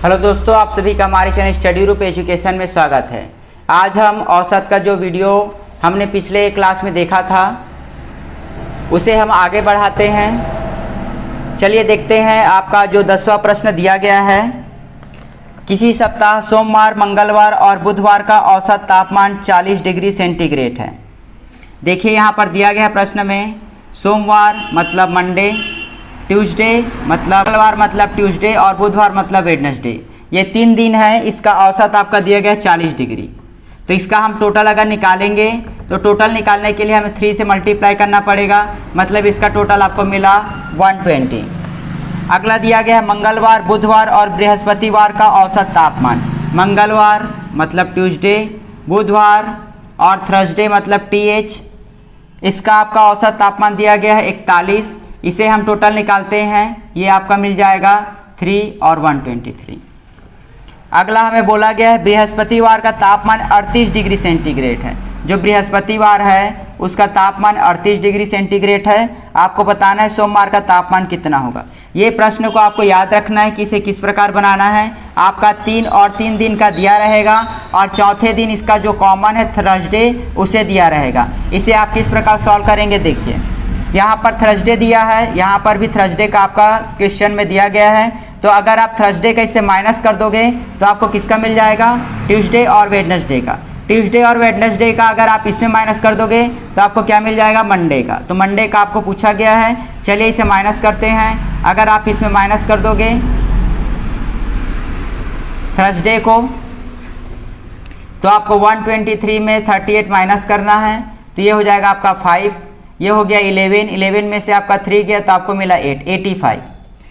Hello दोस्तों, आप सभी का हमारे चैनल स्टडी ग्रुप एजुकेशन में स्वागत है। आज हम औसत का जो वीडियो हमने पिछले क्लास में देखा था उसे हम आगे बढ़ाते हैं। चलिए देखते हैं आपका जो 10वां प्रश्न दिया गया है। किसी सप्ताह सोमवार, मंगलवार और बुधवार का औसत तापमान 40 डिग्री सेंटीग्रेड है। देखिए यहाँ पर दिया गया है प्रश्न में, सोमवार मतलब मंडे, ट्यूसडे मतलब मंगलवार मतलब ट्यूसडे और बुधवार मतलब वेडनेसडे। ये 3 दिन है, इसका औसत आपका दिया गया है 40 डिग्री। तो इसका हम टोटल अगर निकालेंगे तो टोटल निकालने के लिए हमें 3 से मल्टीप्लाई करना पड़ेगा, मतलब इसका टोटल आपको मिला 120। अगला दिया गया है मंगलवार, बुधवार और बृहस्पतिवार का औसत तापमान। मंगलवार मतलब ट्यूसडे, बुधवार और थर्सडे मतलब TH। इसका आपका औसत तापमान दिया गया है 41। इसे हम टोटल निकालते हैं, ये आपका मिल जाएगा 3 और 123। अगला हमें बोला गया है बृहस्पतिवार का तापमान 38 डिग्री सेंटीग्रेड है। जो बृहस्पतिवार है उसका तापमान 38 डिग्री सेंटीग्रेड है। आपको बताना है सोमवार का तापमान कितना होगा। ये प्रश्न को आपको याद रखना है कि इसे किस प्रकार बनाना है। आपका 3 और 3 दिन का दिया रहेगा और चौथे दिन इसका जो कॉमन है थर्सडे उसे दिया रहेगा। इसे आप किस प्रकार सॉल्व करेंगे, देखिए यहाँ पर थर्सडे दिया है, यहाँ पर भी थर्सडे का आपका क्वेश्चन में दिया गया है। तो अगर आप थर्सडे का इससे माइनस कर दोगे तो आपको किसका मिल जाएगा, ट्यूसडे और वेडनेसडे का। ट्यूसडे और वेडनेसडे का अगर आप इसमें माइनस कर दोगे तो आपको क्या मिल जाएगा, मंडे का। तो मंडे का आपको पूछा गया है। चलिए इसे माइनस करते हैं। अगर आप इसमें माइनस कर दोगे थर्सडे को तो आपको 123 में 38 माइनस करना है, तो ये हो जाएगा आपका 5। ये हो गया 11 में से आपका 3 गया तो आपको मिला 85।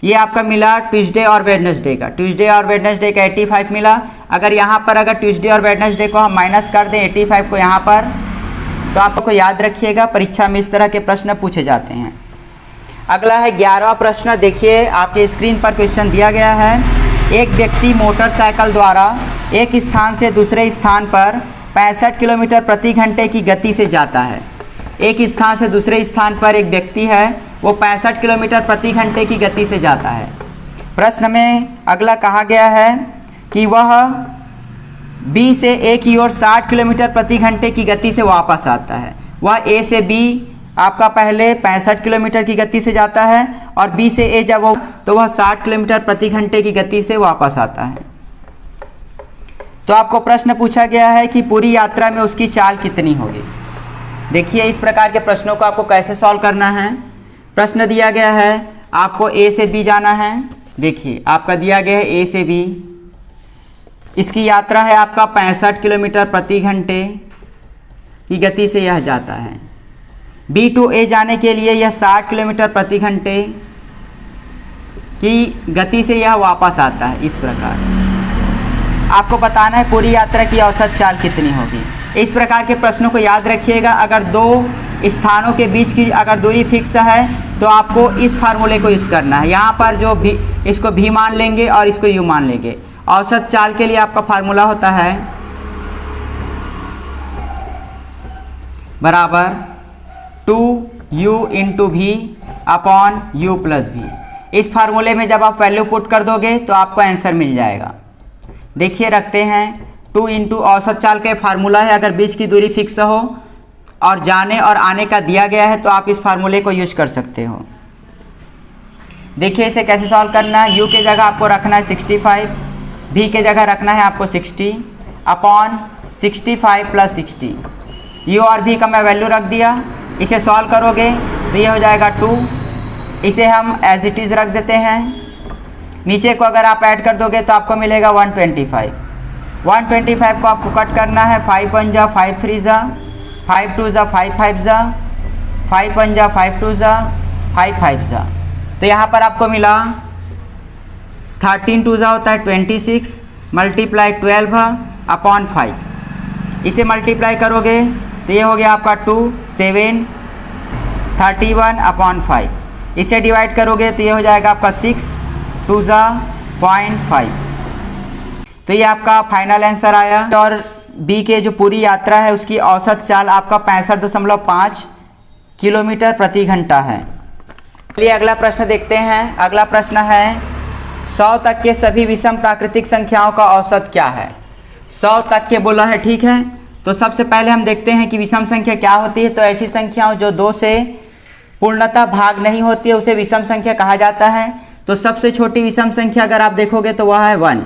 ये आपका मिला ट्यूसडे और वेडनेसडे का। ट्यूसडे और वेडनेसडे का 85 मिला। अगर यहाँ पर अगर ट्यूसडे और वेडनेसडे को हम माइनस कर दें 85 को यहाँ पर, तो आपको याद रखिएगा परीक्षा में इस तरह के प्रश्न पूछे जाते हैं। अगला है 11वां प्रश्न। देखिए आपके स्क्रीन पर क्वेश्चन दिया गया है। एक व्यक्ति मोटरसाइकिल द्वारा एक स्थान से दूसरे स्थान पर 65 किलोमीटर प्रति घंटे की गति से जाता है। एक स्थान से दूसरे स्थान पर एक व्यक्ति है, वो 65 किलोमीटर प्रति घंटे की गति से जाता है। प्रश्न में अगला कहा गया है कि वह B से A की ओर 60 किलोमीटर प्रति घंटे की गति से वापस आता है। वह A से B आपका पहले 65 किलोमीटर की गति से जाता है और B से A जब वो तो वह 60 किलोमीटर प्रति घंटे की गति से वापस आता है। तो आपको प्रश्न पूछा गया है कि पूरी यात्रा में उसकी चाल कितनी होगी। देखिए इस प्रकार के प्रश्नों को आपको कैसे सॉल्व करना है। प्रश्न दिया गया है आपको A से B जाना है। देखिए आपका दिया गया है A से B, इसकी यात्रा है आपका 65 किलोमीटर प्रति घंटे की गति से यह जाता है। B to A जाने के लिए यह 60 किलोमीटर प्रति घंटे की गति से यह वापस आता है। इस प्रकार आपको बताना है पूरी यात्रा की औसत चाल कितनी होगी। इस प्रकार के प्रश्नों को याद रखिएगा। अगर 2 स्थानों के बीच की अगर दूरी फिक्स है तो आपको इस फार्मूले को यूज़ करना है। यहाँ पर जो भी इसको भी मान लेंगे और इसको यू मान लेंगे। औसत चाल के लिए आपका फार्मूला होता है बराबर 2u × v upon u + v। इस फार्मूले में जब आप वैल्यू पुट कर दोगे तो आपको आंसर मिल जाएगा। देखिए रखते हैं 2 × औसत चाल का फार्मूला है। अगर बीच की दूरी फिक्स हो और जाने और आने का दिया गया है तो आप इस फार्मूले को यूज कर सकते हो। देखिए इसे कैसे सॉल्व करना है। u के जगह आपको रखना है 65, v के जगह रखना है आपको 60 अपॉन 65 + 60। u और v का मैं वैल्यू रख दिया। इसे सॉल्व करोगे तो ये हो जाएगा 2। इसे हम एज इट इज़ रख देते हैं। नीचे को अगर आप ऐड कर दोगे तो आपको मिलेगा 125। 125 को आपको कट करना है। 5 1 जा 5 3 जा 5 2 जा 5 5 जा 5 1 जा 5 2 जा 5 5 जा। तो यहाँ पर आपको मिला 13 2 जा होता है 26 मल्टीप्लाई 12 अपॉन 5। इसे मल्टीप्लाई करोगे तो ये हो गया आपका 2 7 31 अपॉन 5। इसे डिवाइड करोगे तो ये हो जाएगा आपका 6 2 जा 0.5। तो ये आपका फाइनल आंसर आया। और B के जो पूरी यात्रा है उसकी औसत चाल आपका 65.5 किलोमीटर प्रति घंटा है। चलिए अगला प्रश्न देखते हैं। अगला प्रश्न है 100 तक के सभी विषम प्राकृतिक संख्याओं का औसत क्या है। 100 तक के बोला है, ठीक है। तो सबसे पहले हम देखते हैं कि विषम संख्या क्या होती है। तो ऐसी संख्याओं जो 2 से पूर्णतः भाग नहीं होती है उसे विषम संख्या कहा जाता है। तो सबसे छोटी विषम संख्या अगर आप देखोगे तो वह है 1।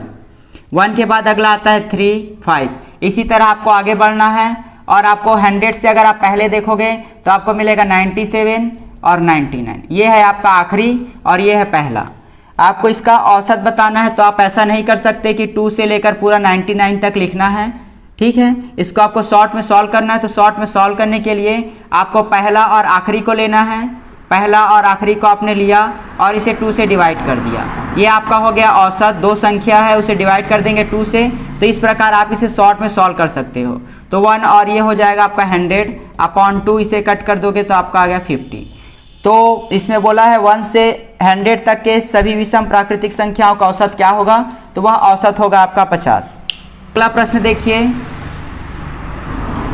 1 के बाद अगला आता है 3, 5। इसी तरह आपको आगे बढ़ना है और आपको 100 से अगर आप पहले देखोगे तो आपको मिलेगा 97 और 99। ये है आपका आखिरी और ये है पहला। आपको इसका औसत बताना है तो आप ऐसा नहीं कर सकते कि 2 से लेकर पूरा 99 तक लिखना है, ठीक है। इसको आपको शॉर्ट में सॉल्व करना है। तो शॉर्ट में सॉल्व करने के लिए आपको पहला और आखिरी को लेना है। पहला और आखिरी को आपने लिया और इसे 2 से डिवाइड कर दिया। ये आपका हो गया औसत। 2 संख्या है उसे डिवाइड कर देंगे 2 से। तो इस प्रकार आप इसे शॉर्ट में सॉल्व कर सकते हो। तो 1 और ये हो जाएगा आपका 100/2। इसे कट कर दोगे तो आपका आ गया 50। तो इसमें बोला है 1 से 100 तक के सभी विषम प्राकृतिक संख्याओं का औसत क्या होगा। तो वह औसत होगा आपका 50। अगला प्रश्न देखिए।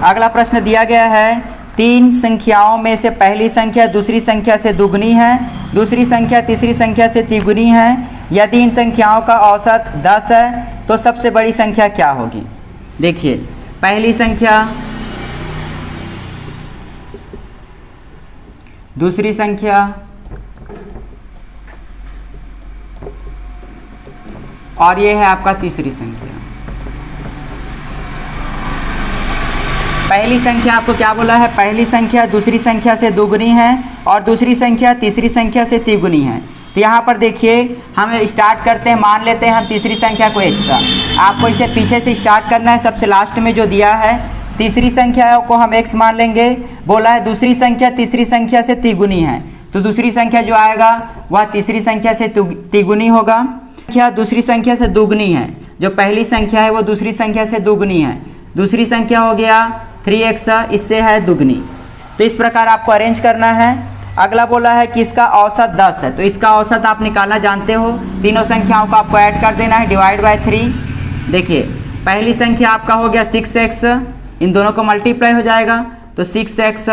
अगला प्रश्न दिया गया है 3 संख्याओं में से पहली संख्या दूसरी संख्या से दुगनी है, दूसरी संख्या तीसरी संख्या से तिगुनी है। यदि इन संख्याओं का औसत 10 है तो सबसे बड़ी संख्या क्या होगी। देखिए, पहली संख्या, दूसरी संख्या और ये है आपका तीसरी संख्या। पहली संख्या आपको क्या बोला है, पहली संख्या दूसरी संख्या से दुगनी है और दूसरी संख्या तीसरी संख्या से तिगुनी है। तो यहाँ पर देखिए हम स्टार्ट करते हैं, मान लेते हैं हम तीसरी संख्या को x। आपको इसे पीछे से स्टार्ट करना है। सबसे लास्ट में जो दिया है तीसरी संख्या को हम x मान लेंगे। बोला है दूसरी संख्या तीसरी संख्या से तिगुनी है, तो दूसरी संख्या जो आएगा वह तीसरी संख्या से तिगुनी होगा। संख्या दूसरी संख्या से दुगनी है, जो पहली संख्या है वो दूसरी संख्या से दुगनी है। दूसरी संख्या हो गया 3x, इससे है दुगनी। तो इस प्रकार आपको अरेंज करना है। अगला बोला है कि इसका औसत 10 है, तो इसका औसत आप निकालना जानते हो। तीनों संख्याओं को आपको ऐड कर देना है, डिवाइड बाय 3। देखिए, पहली संख्या आपका हो गया 6x, इन दोनों को मल्टीप्लाई हो जाएगा तो 6x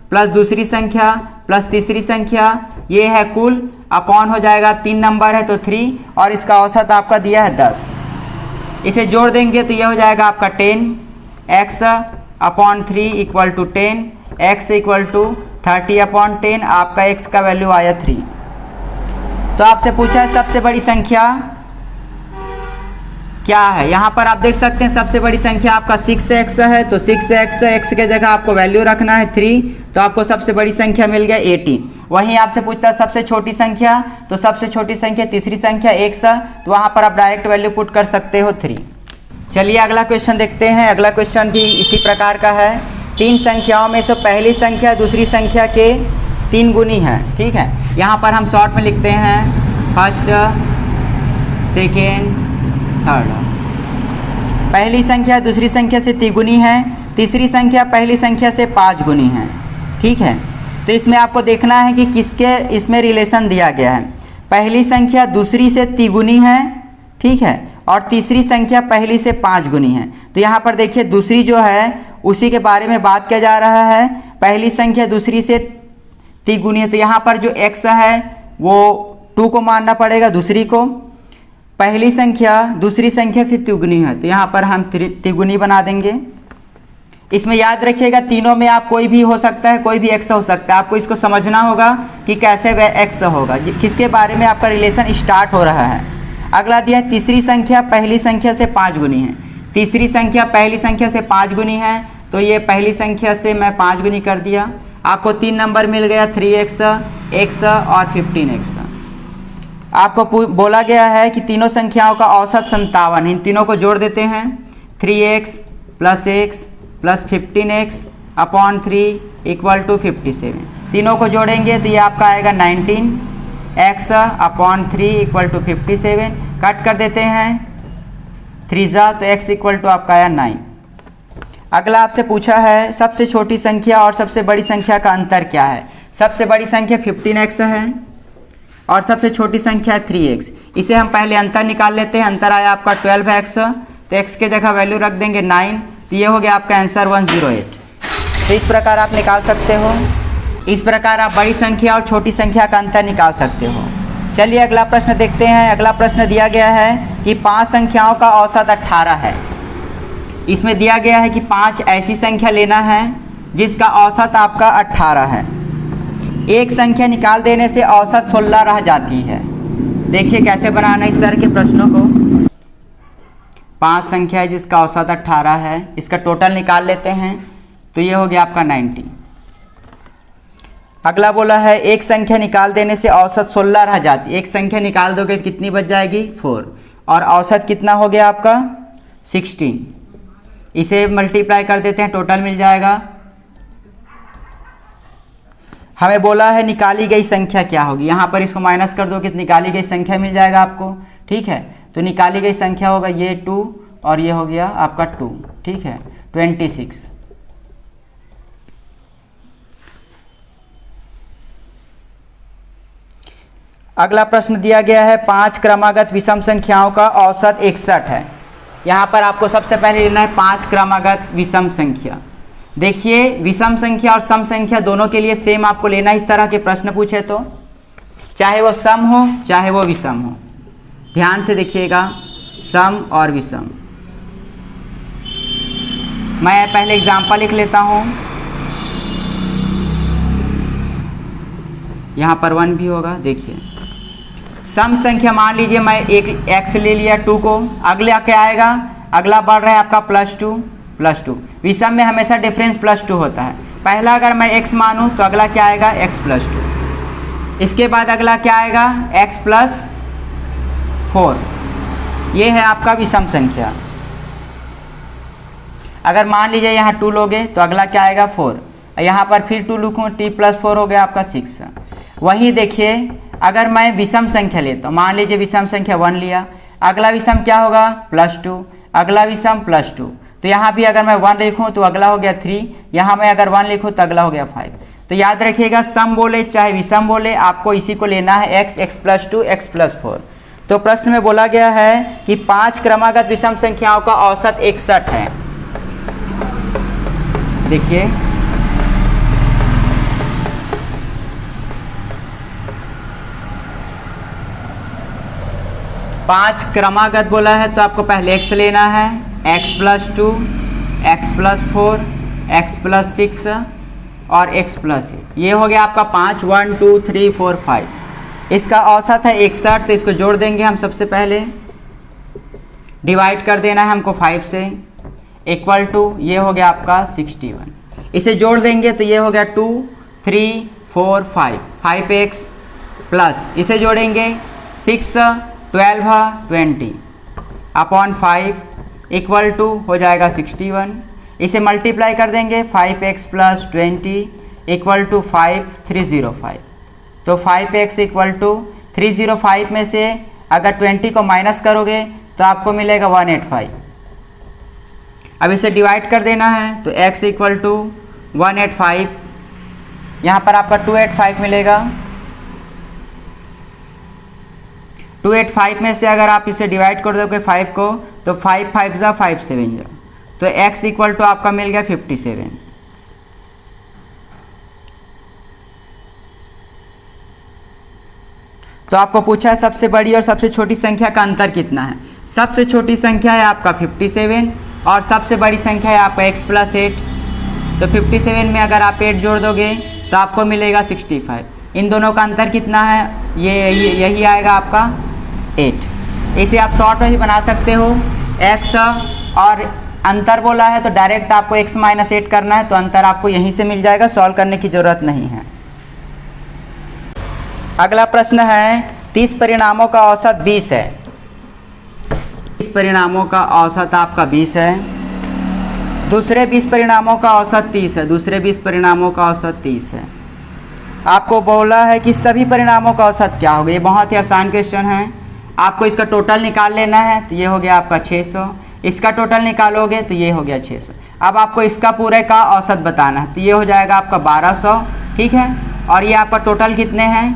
प्लस दूसरी संख्या प्लस तीसरी संख्या, ये है कुल, अपॉन हो जाएगा 3 नंबर है तो 3 और इसका औसत आपका दिया है 10। इसे जोड़ देंगे तो यह हो जाएगा आपका 10x/3 equal to 10, x equal to 30/10। आपका x का वैल्यू आया 3। तो आपसे पूछा है सबसे बड़ी संख्या क्या है। यहाँ पर आप देख सकते हैं सबसे बड़ी संख्या आपका 6x है, तो 6x, x के जगह आपको वैल्यू रखना है 3, तो आपको सबसे बड़ी संख्या मिल गया 18। वहीं आपसे पूछता है सबसे छोटी संख्या, तो सबसे छोटी संख्या तीसरी संख्या x, तो वहाँ पर आप डायरेक्ट वैल्यू पुट कर सकते हो 3। चलिए अगला क्वेश्चन देखते हैं। अगला क्वेश्चन भी इसी प्रकार का है। 3 संख्याओं में से पहली संख्या दूसरी संख्या के 3 गुनी है, ठीक है। यहाँ पर हम शॉर्ट में लिखते हैं फर्स्ट, सेकेंड, थर्ड। पहली संख्या दूसरी संख्या से तिगुनी है, तीसरी संख्या पहली संख्या से 5 गुनी है, ठीक है। तो इसमें आपको देखना है कि किसके इसमें रिलेशन दिया गया है। पहली संख्या दूसरी से तिगुनी है, ठीक है, और तीसरी संख्या पहली से 5 गुनी है। तो यहाँ पर देखिए दूसरी जो है उसी के बारे में बात किया जा रहा है। पहली संख्या दूसरी से तिगुनी है, तो यहाँ पर जो x है वो 2 को मानना पड़ेगा दूसरी को। पहली संख्या दूसरी संख्या से तिगुनी है, तो यहाँ पर हम तिगुनी बना देंगे। इसमें याद रखिएगा तीनों में आप कोई भी हो सकता है, कोई भी x हो सकता है। आपको इसको समझना होगा कि कैसे वह x होगा, किसके बारे में आपका रिलेशन स्टार्ट हो रहा है। अगला दिया है तीसरी संख्या पहली संख्या से 5 गुनी है। तीसरी संख्या पहली संख्या से 5 गुनी है, तो ये पहली संख्या से मैं 5 गुनी कर दिया। आपको 3 नंबर मिल गया 3x, x और 15x। आपको बोला गया है कि तीनों संख्याओं का औसत 57। इन तीनों को जोड़ देते हैं, 3x plus x plus 15x/3 equal to 57। तीनों को जोड़ेंगे तो ये आपका आएगा 19x/3 इक्वल टू 57। कट कर देते हैं 3 तो x इक्वल टू आपका आया 9। अगला आपसे पूछा है सबसे छोटी संख्या और सबसे बड़ी संख्या का अंतर क्या है। सबसे बड़ी संख्या 15x है और सबसे छोटी संख्या है 3x। इसे हम पहले अंतर निकाल लेते हैं। अंतर आया आपका 12x, तो x के जगह वैल्यू रख देंगे 9, तो ये हो गया आपका आंसर 108। तो इस प्रकार आप निकाल सकते हो। इस प्रकार आप बड़ी संख्या और छोटी संख्या का अंतर निकाल सकते हो। चलिए अगला प्रश्न देखते हैं। अगला प्रश्न दिया गया है कि 5 संख्याओं का औसत 18 है। इसमें दिया गया है कि 5 ऐसी संख्या लेना है जिसका औसत आपका 18 है। एक संख्या निकाल देने से औसत 16 रह जाती है। देखिए कैसे बनाना इस तरह के प्रश्नों को। 5 संख्या है जिसका औसत 18 है, इसका टोटल निकाल लेते हैं तो ये हो गया आपका 90। अगला बोला है एक संख्या निकाल देने से औसत 16 रह जाती है। एक संख्या निकाल दोगे तो कितनी बच जाएगी 4, और औसत कितना हो गया आपका 16। इसे मल्टीप्लाई कर देते हैं, टोटल मिल जाएगा। हमें बोला है निकाली गई संख्या क्या होगी, यहाँ पर इसको माइनस कर दो कि निकाली गई संख्या मिल जाएगा आपको। ठीक है, तो निकाली गई संख्या होगा ये 2 और ये हो गया आपका 2। ठीक है, 26। अगला प्रश्न दिया गया है 5 क्रमागत विषम संख्याओं का औसत 61 है। यहाँ पर आपको सबसे पहले लेना है 5 क्रमागत विषम संख्या। देखिए विषम संख्या और सम संख्या दोनों के लिए सेम आपको लेना है। इस तरह के प्रश्न पूछे तो चाहे वो सम हो चाहे वो विषम हो, ध्यान से देखिएगा, सम और विषम। मैं पहले एग्जाम्पल लिख लेता हूँ। यहाँ पर 1 भी होगा। देखिए सम संख्या मान लीजिए मैं एक x ले लिया 2 को, अगला क्या आएगा, अगला बढ़ रहा है आपका +2। विषम में हमेशा डिफरेंस +2 होता है। पहला अगर मैं x मानूं तो अगला क्या आएगा x +2। इसके बाद अगला क्या आएगा x +4। ये है आपका विषम संख्या। अगर मान लीजिए यहाँ 2 लोगे तो अगला क्या आएगा 4, यहाँ पर फिर 2 लिखूँ, t +4 हो गया आपका 6। वही देखिए अगर मैं विषम संख्या लेता हूँ, मान लीजिए विषम संख्या 1 लिया, अगला विषम क्या होगा +2, अगला विषम +2। तो यहाँ भी अगर मैं 1 लिखूँ तो अगला हो गया 3, यहाँ मैं अगर 1 लिखूँ तो अगला हो गया 5। तो याद रखिएगा सम बोले चाहे विषम बोले आपको इसी को लेना है x +2 x +4। तो प्रश्न में बोला गया है कि 5 क्रमागत विषम संख्याओं का औसत 61 है। देखिए 5 क्रमागत बोला है तो आपको पहले x लेना है, x +2 x +4 x +6 और x +8। ये हो गया आपका 5, 1 2 3 4 5। इसका औसत है 61, तो इसको जोड़ देंगे हम। सबसे पहले डिवाइड कर देना है हमको 5 से, इक्वल टू ये हो गया आपका 61। इसे जोड़ देंगे तो ये हो गया 2 3 4 5, 5x प्लस इसे जोड़ेंगे 6 12 20 अपॉन 5 इक्वल टू हो जाएगा 61। इसे मल्टीप्लाई कर देंगे 5x + 20 इक्वल टू 5305। तो 5x इक्वल टू 305 में से अगर 20 को माइनस करोगे तो आपको मिलेगा 185। अब इसे डिवाइड कर देना है तो x इक्वल टू 185, यहाँ पर आपका 285 मिलेगा। 285 में से अगर आप इसे डिवाइड कर दोगे 5 को तो 5 5 जा 5 7 जा, तो x इक्वल टू आपका मिल गया 57। तो आपको पूछा है सबसे बड़ी और सबसे छोटी संख्या का अंतर कितना है। सबसे छोटी संख्या है आपका 57 और सबसे बड़ी संख्या है आपका x + 8। तो 57 में अगर आप 8 जोड़ दोगे तो आपको मिलेगा 65। इन दोनों का अंतर कितना है, यही आएगा आपका 8। इसे आप शॉर्ट में भी बना सकते हो। x और अंतर बोला है तो डायरेक्ट आपको x - 8 करना है, तो अंतर आपको यहीं से मिल जाएगा, सॉल्व करने की ज़रूरत नहीं है। अगला प्रश्न है 30 परिणामों का औसत 20 है। 30 परिणामों का औसत आपका 20 है। दूसरे 20 परिणामों का औसत 30 है। दूसरे 20 परिणामों का औसत 30 है। आपको बोला है कि सभी परिणामों का औसत क्या होगा। ये बहुत ही आसान क्वेश्चन है। आपको इसका टोटल निकाल लेना है, तो ये हो गया आपका 600। इसका टोटल निकालोगे तो ये हो गया 600। अब आपको इसका पूरे का औसत बताना है, तो ये हो जाएगा आपका 1200। ठीक है, और ये आपका टोटल कितने हैं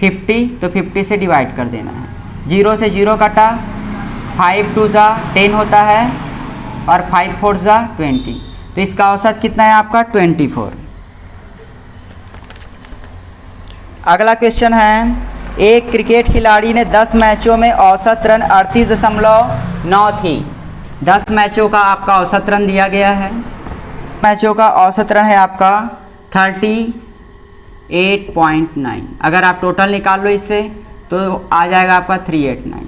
50, तो 50 से डिवाइड कर देना है। 0 से 0 कटा, 5 2 जा 10 होता है और 5 4 जा 20, तो इसका औसत कितना है आपका 24। अगला क्वेश्चन है एक क्रिकेट खिलाड़ी ने 10 मैचों में औसत रन 38.9 थी। 10 मैचों का आपका औसत रन दिया गया है। मैचों का औसत रन है आपका 38.9। अगर आप टोटल निकाल लो इससे तो आ जाएगा आपका 389।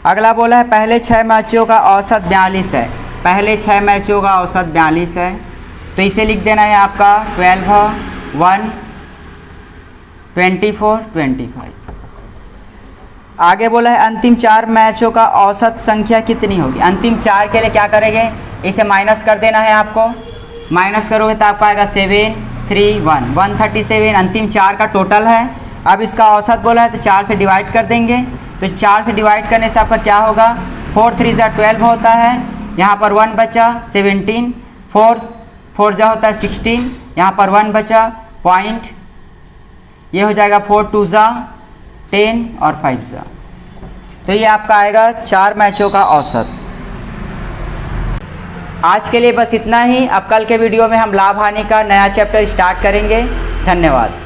अगला बोला है पहले 6 मैचों का औसत 42 है। पहले 6 मैचों का औसत 42 है, तो इसे लिख देना है आपका 12 1 24 25। आगे बोला है अंतिम 4 मैचों का औसत संख्या कितनी होगी। अंतिम 4 के लिए क्या करेंगे, इसे माइनस कर देना है आपको। माइनस करोगे तो आपका आएगा 7 3 1 137। अंतिम 4 का टोटल है। अब इसका औसत बोला है तो 4 से डिवाइड कर देंगे। तो 4 से डिवाइड करने से आपका क्या होगा, 4 3 जा 12 होता है। यहाँ पर 1 बचा 17, 4 4 जा होता है 16, यहाँ पर 1 बचा पॉइंट, ये हो जाएगा 4 2 जा 10 और 5 जा। तो ये आपका आएगा 4 मैचों का औसत। आज के लिए बस इतना ही। अब कल के वीडियो में हम लाभ हानि का नया चैप्टर स्टार्ट करेंगे। धन्यवाद।